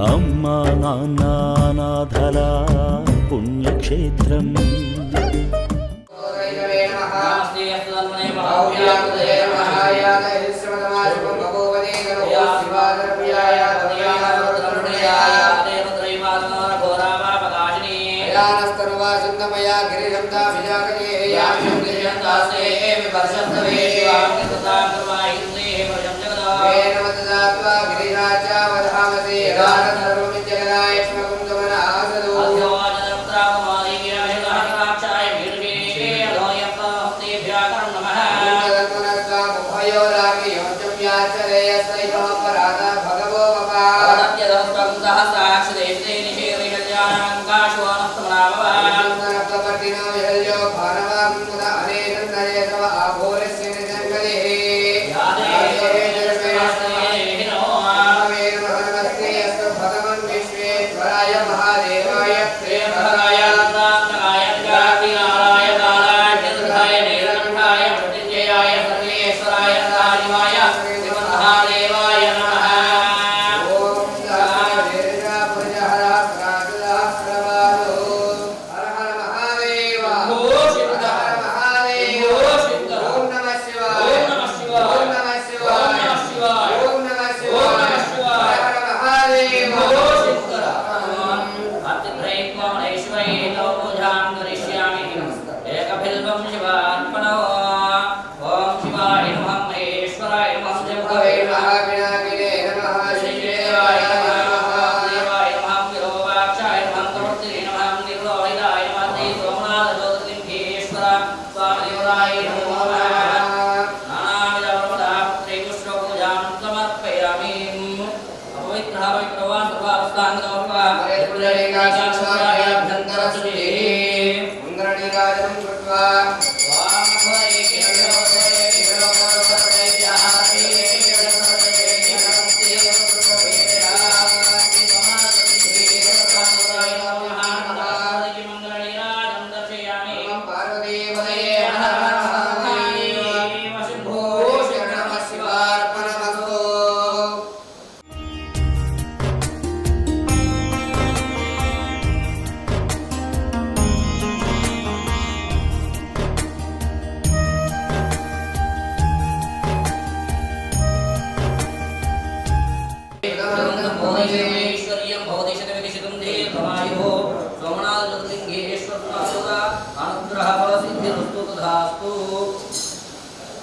అమ్మా నాన్న నాథల పుణ్యక్షేత్రం.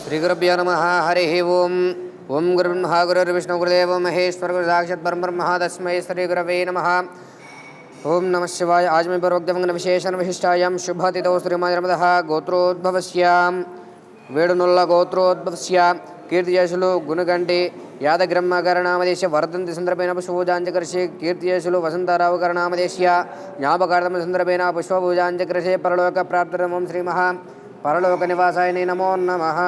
శ్రీగురుభ్యో నమః. హరి ఓం. ఓం గురుర్బ్రహ్మ గురుర్విష్ణు గురుదేవో మహేశ్వర గురు సాక్షాత్ పరబ్రహ్మ తస్మై శ్రీ గురవే నమః. ఓం నమః శివాయ. आज में पूर्वोक्तमंगल विशेषण विशिष्टायां शुभतिथौ श्रीमद् गोत्रोद्भवस्यां वेडुनुल्ल गोत्रोद्भवस्यां కీర్తియేషులు గుణగంటి యాదగ్రహ్మ కరణామదేశ్య వర్ధంతి సందర్భేణ పుష్పపూజాంచకర్షే కీర్తియేషులు వసంతరావు కరణామదేశ్య జ్ఞాపకార్థం సందర్భేణ పుష్పపూజాంచకర్షే పరలోక ప్రాప్తిరమం శ్రీమహ పరలోక నివాసాయ నమో నమః.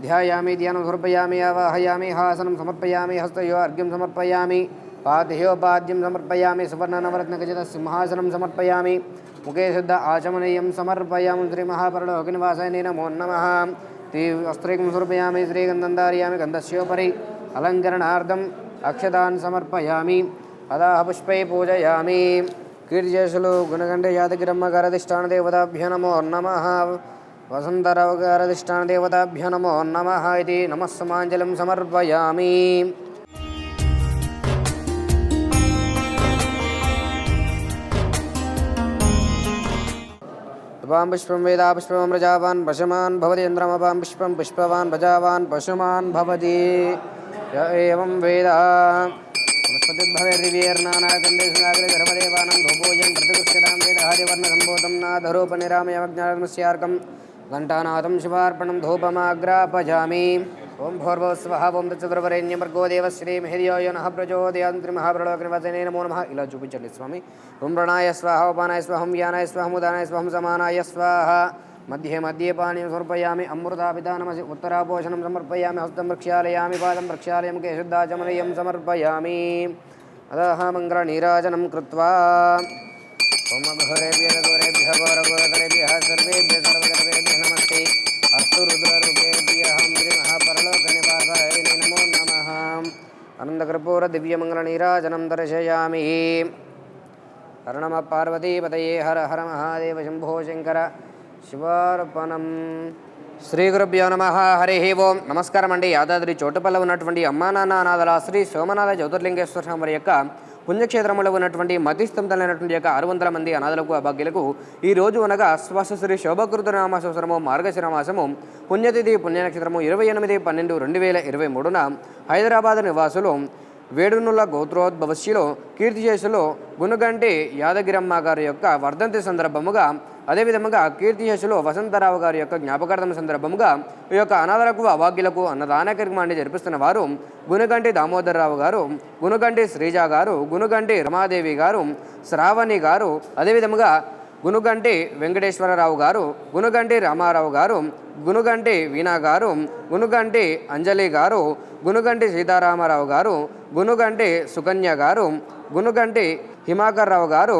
ధ్యాయామి ధ్యానం సమర్పయామి ఆవాహయామి హాసనం సమర్పయామి హస్తయో అర్ఘ్యం సమర్పయామి పాద్యోపాద్యం సమర్పయామి సువర్ణనవరత్నఖచిత సింహాసనం సమర్పయామి ముఖే శుద్ధ ఆచమనీయం సమర్పయామి శ్రీమహాపరలోక నివాసాయ నమో నమః. వస్త్రైకం సమర్పయామి శ్రీగంధం ధారయామి గంధస్యోపరి అలంకరణార్థం అక్షతాన్ సమర్పయామి అదాహ పుష్పై పూజయామి. కీర్తిశేషులు గుణగంటే యాదగిరమ్మ గారధిష్టాన దేవతాభ్యో నమో నమః. వసంతరావు గారధిష్టాన దేవతాభ్యో నమో నమః ఇది నమస్సమాంజలిం సమర్పయామి. పాం పుష్పం వేదా పుష్పం ప్రజావాన్ పశుమాన్ భవతి ఇంద్రమపాం పుష్పం పుష్పవాన్ ప్రజావాన్ పశుమాన్ భవతి ఏవం వేద వనస్పతిర్భవేర్నానాకండేశ్వరాగ్రధర్మదేవానం ధూపోజం ప్రతిగృహ్యతాం వేదహాదివర్ణ సంబోధం నాధరూపనిరామయజ్ఞానస్యార్కం ఘంటానాథం శివార్పణం ధూపమాగ్రాపజామి. ఓం భోర్భవస్వః ఓం తత్సవితుర్వరేణ్యమర్గో దేవశ్రీ మహిర్యో యో నః ప్రచోదయాత్ మహాప్రలోకనివాసినే నమో నమః. ఇలా చూపించండి స్వామి. ఓం ప్రణాయ స్వాహ ఉపానాయ స్వాహం యానాయ స్వాహం ఉదానాయ స్వాహం సమానాయ స్వాహ. మధ్యే మధ్యే పానీయం సమర్పయామి అమృతాపితానమసి ఉత్తరాపోషణం సమర్పయామి హస్తం ప్రక్షాళయామి పాదం ప్రక్షాళయం కేశుద్ధాచమనీయం సమర్పయామి. అదః మంగళనీరాజనం కృత్వా ఓం ఘోరేభ్యః ఘోరేభ్యః ఘోరఘోరతరేభ్యః సర్వేభ్యः సర్వజనభ్యः నమస్తే. అస్తు రుద్రరూపేభ్యః శ్రీ మహాపరలోకనివాసాయ నమో నమః. ఆనందకర్పూర దివ్యమంగళనీరాజనం దర్శయామి. హర నమ పార్వతీపతయే హర హర మహాదేవ శంభో శంకర శివార్పణం. శ్రీ గురుభ్యో నమ. హరి ఓం. నమస్కారం అండి. యాదాద్రి చోటుపల్ల ఉన్నటువంటి అమ్మా నాన్న అనాథల శ్రీ సోమనాథ జ్యోతిర్లింగేశ్వర స్వామి వారి యొక్క పుణ్యక్షేత్రంలో ఉన్నటువంటి మతిస్థితంతలైనటువంటి యొక్క 600 మంది అనాథలకు అభాగ్యులకు ఈ రోజు అనగా శ్రీ శోభకృత నామ సంవత్సరము మార్గశిర మాసము పుణ్యతిథి పుణ్యనక్షత్రము 28/12/2023న హైదరాబాద్ నివాసులు వేడునుల గోత్రోద్భవస్యులో కీర్తిశేషులో గునుగంటి యాదగిరమ్మ గారి యొక్క వర్ధంతి సందర్భముగా, అదేవిధంగా కీర్తిశేషులు వసంతరావు గారి యొక్క జ్ఞాపకార్థం సందర్భముగా ఈ యొక్క అనాథలకు అభాగ్యులకు అన్నదాన కార్యక్రమాన్ని జరిపిస్తున్న వారు గునుగంటి దామోదరరావు గారు, గునుగంటి శ్రీజ గారు, గునుగంటి రమాదేవి గారు, శ్రావణి గారు, అదేవిధంగా గునుగంటి వెంకటేశ్వరరావు గారు, గునుగంటి రామారావు గారు, గునుగంటి వీణా గారు, గునుగంటి అంజలి గారు, గునుగంటి సీతారామారావు గారు, గునుగంటి సుకన్య గారు, గునుగంటి హిమాకర్ రావు గారు,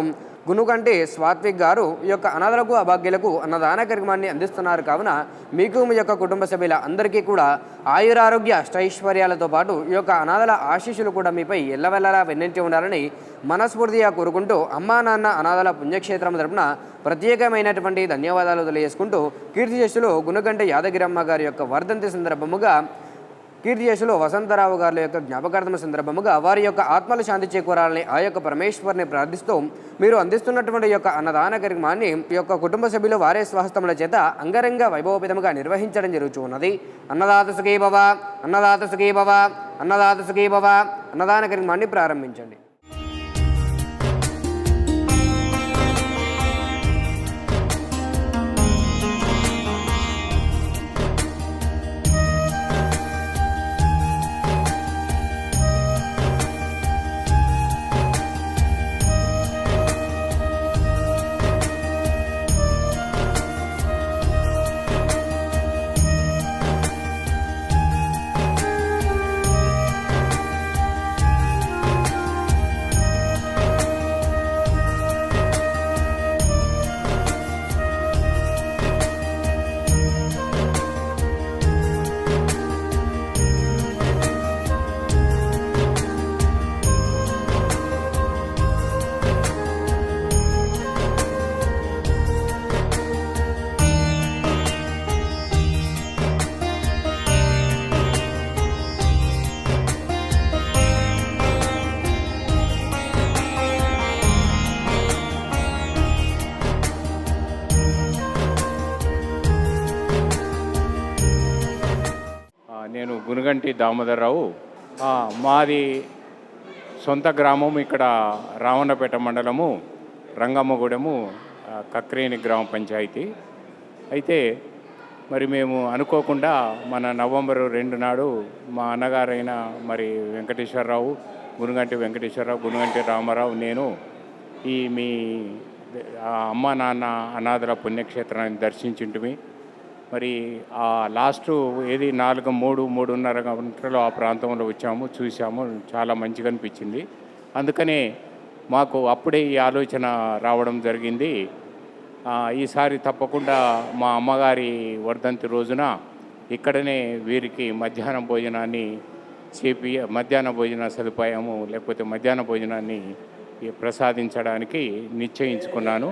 గునుగంటి స్వాత్విక్ గారు ఈ యొక్క అనాథలకు అభాగ్యులకు అన్నదాన కార్యక్రమాన్ని అందిస్తున్నారు. కావున మీకు మీ యొక్క కుటుంబ సభ్యుల అందరికీ కూడా ఆయురారోగ్య అష్టైశ్వర్యాలతో పాటు ఈ యొక్క అనాథల ఆశీస్సులు కూడా మీపై ఎల్లవెల్లలా వెన్నంటి ఉండాలని మనస్ఫూర్తిగా కోరుకుంటూ అమ్మా నాన్న అనాథల పుణ్యక్షేత్రం తరపున ప్రత్యేకమైనటువంటి ధన్యవాదాలు తెలియజేసుకుంటూ కీర్తిశేషులు గునుగంటి యాదగిరమ్మ గారి యొక్క వర్ధంతి సందర్భముగా, కీర్తిశేషులు వసంతరావు గారి యొక్క జ్ఞాపకార్థం సందర్భముగా వారి యొక్క ఆత్మలు శాంతి చేకూరాలని ఆ యొక్క పరమేశ్వరిని ప్రార్థిస్తూ మీరు అందిస్తున్నటువంటి యొక్క అన్నదాన కార్యక్రమాన్ని ఈ యొక్క కుటుంబ సభ్యులు వారే స్వహస్తముల చేత అంగరంగ వైభవోపేతముగా నిర్వహించడం జరుగుతున్నది. అన్నదాత సుఖీ భవ, అన్నదాత సుఖీ భవ, అన్నదాత సుఖీ భవ. అన్నదాన కార్యక్రమాన్ని ప్రారంభించండి. నేను గునుగంటి దామోదరరావు. మాది సొంత గ్రామం ఇక్కడ రావణపేట మండలము రంగమ్మగూడెము కక్రేని గ్రామ పంచాయతీ. అయితే మరి మేము అనుకోకుండా మన నవంబర్ 2 నాడు మా అన్నగారైన మరి వెంకటేశ్వరరావు, గునుగంటి వెంకటేశ్వరరావు, గునుగంటి రామారావు, నేను ఈ మీ అమ్మ నాన్న అనాథల పుణ్యక్షేత్రాన్ని దర్శించుంటిమి. మరి ఆ లాస్ట్ 3:30 గంటలు ఆ ప్రాంతంలో వచ్చాము, చూసాము. చాలా మంచిగా అనిపించింది. అందుకనే మాకు అప్పుడే ఈ ఆలోచన రావడం జరిగింది. ఈసారి తప్పకుండా మా అమ్మగారి వర్ధంతి రోజున ఇక్కడనే వీరికి మధ్యాహ్న భోజనాన్ని మధ్యాహ్న భోజన సదుపాయము లేకపోతే మధ్యాహ్న భోజనాన్ని ప్రసాదించడానికి నిశ్చయించుకున్నాను.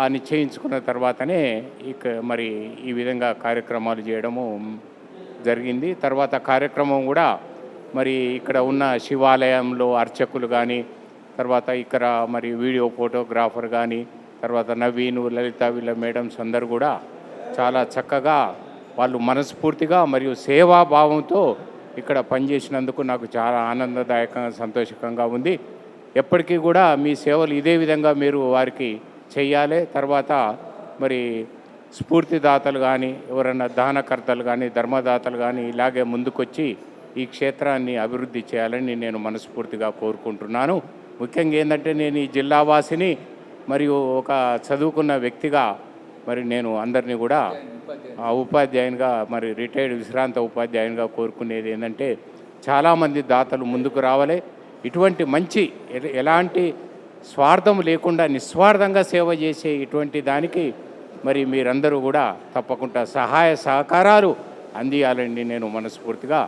ఆ నిశ్చయించుకున్న తర్వాతనే మరి ఈ విధంగా కార్యక్రమాలు చేయడము జరిగింది. తర్వాత కార్యక్రమం కూడా మరి ఇక్కడ ఉన్న శివాలయంలో అర్చకులు కానీ, తర్వాత ఇక్కడ మరి వీడియో ఫోటోగ్రాఫర్ కానీ, తర్వాత నవీను, లలిత, వీళ్ళ మేడమ్స్ అందరూ కూడా చాలా చక్కగా వాళ్ళు మనస్ఫూర్తిగా మరియు సేవాభావంతో ఇక్కడ పనిచేసినందుకు నాకు చాలా ఆనందదాయకంగా సంతోషకంగా ఉంది. ఎప్పటికీ కూడా మీ సేవలు ఇదే విధంగా మీరు వారికి చెయ్యాలి. తర్వాత మరి స్ఫూర్తిదాతలు కానీ, ఎవరైనా దానకర్తలు కానీ, ధర్మదాతలు కానీ ఇలాగే ముందుకొచ్చి ఈ క్షేత్రాన్ని అభివృద్ధి చేయాలని నేను మనస్ఫూర్తిగా కోరుకుంటున్నాను. ముఖ్యంగా ఏంటంటే నేను ఈ జిల్లావాసిని మరియు ఒక చదువుకున్న వ్యక్తిగా మరి నేను అందరినీ కూడా ఉపాధ్యాయునిగా మరి రిటైర్డ్ విశ్రాంత ఉపాధ్యాయునిగా కోరుకునేది ఏంటంటే చాలామంది దాతలు ముందుకు రావాలి. ఇటువంటి మంచి ఎలాంటి స్వార్థం లేకుండా నిస్వార్థంగా సేవ చేసే ఇటువంటి దానికి మరి మీరందరూ కూడా తప్పకుండా సహాయ సహకారాలు అందియాలని నేను మనస్ఫూర్తిగా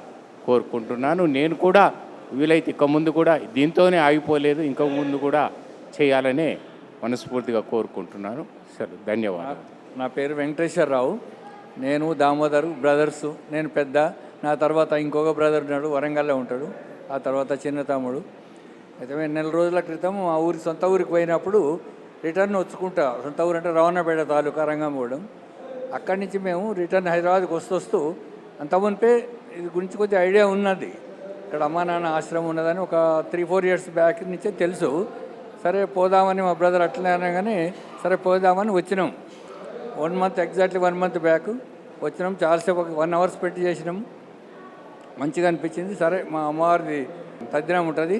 కోరుకుంటున్నాను. నేను కూడా వీలైతే ఇక ముందు కూడా దీంతోనే ఆగిపోలేదు, ఇంక ముందు కూడా చేయాలనే మనస్ఫూర్తిగా కోరుకుంటున్నాను. సరే, ధన్యవాదాలు. నా పేరు వెంకటేశ్వరరావు. నేను దామోదరు బ్రదర్సు. నేను పెద్ద, నా తర్వాత ఇంకొక బ్రదర్ ఉన్నాడు, వరంగల్లో ఉంటాడు. ఆ తర్వాత చిన్న తమ్ముడు. అయితే మేము నెల రోజుల క్రితం మా సొంత ఊరికి పోయినప్పుడు రిటర్న్ వచ్చుకుంటా. సొంత ఊరు అంటే రవణపేట తాలూకా రంగంగూడెం. అక్కడి నుంచి మేము రిటర్న్ హైదరాబాద్కి వస్తూ అంత మునిపే ఇది గురించి కొద్దిగా ఐడియా ఉన్నది. ఇక్కడ అమ్మా నాన్న ఆశ్రమం ఉన్నదని ఒక 3-4 ఇయర్స్ బ్యాక్ నుంచే తెలుసు. సరే పోదామని మా బ్రదర్ అట్లనే అనగానే సరే పోదామని వచ్చినాం. 1 మంత్, ఎగ్జాక్ట్లీ 1 మంత్ బ్యాక్ వచ్చినాం. చాలాసేపు 1 అవర్ పెట్టి చేసినాం. మంచిగా అనిపించింది. సరే మా అమ్మవారిది తద్దినం ఉంటుంది,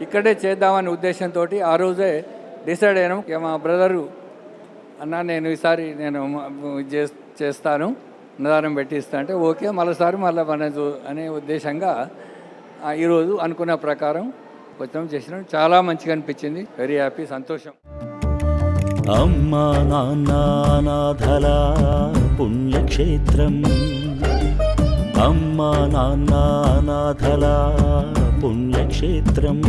ఇక్కడే చేద్దామనే ఉద్దేశంతో ఆ రోజే డిసైడ్ అయినాం. ఇక మా బ్రదరు అన్న నేను ఈసారి నేను చేస్తాను, అన్నదానం పెట్టిస్తా అంటే ఓకే మరోసారి మళ్ళీ మన అనే ఉద్దేశంగా ఈరోజు అనుకున్న ప్రకారం కొంచెం చేసినాం. చాలా మంచిగా అనిపించింది. వెరీ హ్యాపీ, సంతోషం. అమ్మా నాన్న అనాథల పుణ్యక్షేత్రం, అమ్మా నాన్న అనాథల పుణ్యక్షేత్రం.